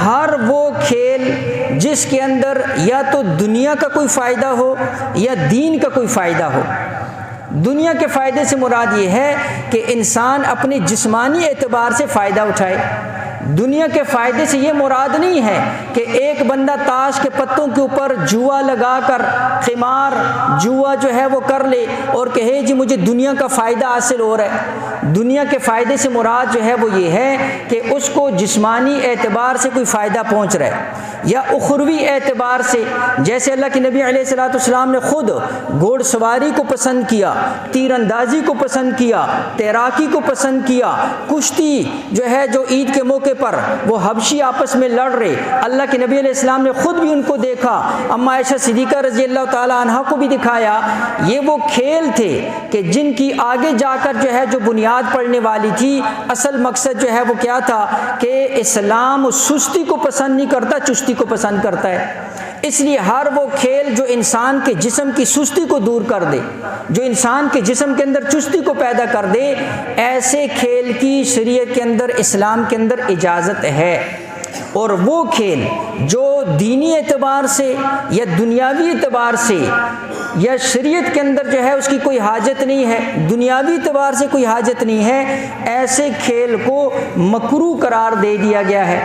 ہر وہ کھیل جس کے اندر یا تو دنیا کا کوئی فائدہ ہو یا دین کا کوئی فائدہ ہو۔ دنیا کے فائدے سے مراد یہ ہے کہ انسان اپنے جسمانی اعتبار سے فائدہ اٹھائے۔ دنیا کے فائدے سے یہ مراد نہیں ہے کہ ایک بندہ تاش کے پتوں کے اوپر جوا لگا کر قمار جوا جو ہے وہ کر لے اور کہے جی مجھے دنیا کا فائدہ حاصل ہو رہا ہے۔ دنیا کے فائدے سے مراد جو ہے وہ یہ ہے کہ اس کو جسمانی اعتبار سے کوئی فائدہ پہنچ رہا ہے یا اخروی اعتبار سے، جیسے اللہ کے نبی علیہ الصلوۃ والسلام نے خود گھوڑ سواری کو پسند کیا، تیر اندازی کو پسند کیا، تیراکی کو پسند کیا، کشتی جو ہے جو عید کے موقع پر وہ حبشی آپس میں لڑ رہے، اللہ کے نبی علیہ السلام نے خود بھی ان کو دیکھا، اما عائشہ صدیقہ رضی اللہ تعالی عنہا کو بھی دکھایا۔ یہ وہ کھیل تھے کہ جن کی آگے جا کر جو ہے جو بنیاد پڑنے والی تھی۔ اصل مقصد جو ہے وہ کیا تھا کہ اسلام سستی کو پسند نہیں کرتا، چستی کو پسند کرتا ہے۔ اس لیے ہر وہ کھیل جو انسان کے جسم کی سستی کو دور کر دے، جو انسان کے جسم کے اندر چستی کو پیدا کر دے، ایسے کھیل کی شریعت کے اندر، اسلام کے اندر اجازت ہے۔ اور وہ کھیل جو دینی اعتبار سے یا دنیاوی اعتبار سے یا شریعت کے اندر جو ہے اس کی کوئی حاجت نہیں ہے، دنیاوی اعتبار سے کوئی حاجت نہیں ہے، ایسے کھیل کو مکروہ قرار دے دیا گیا ہے۔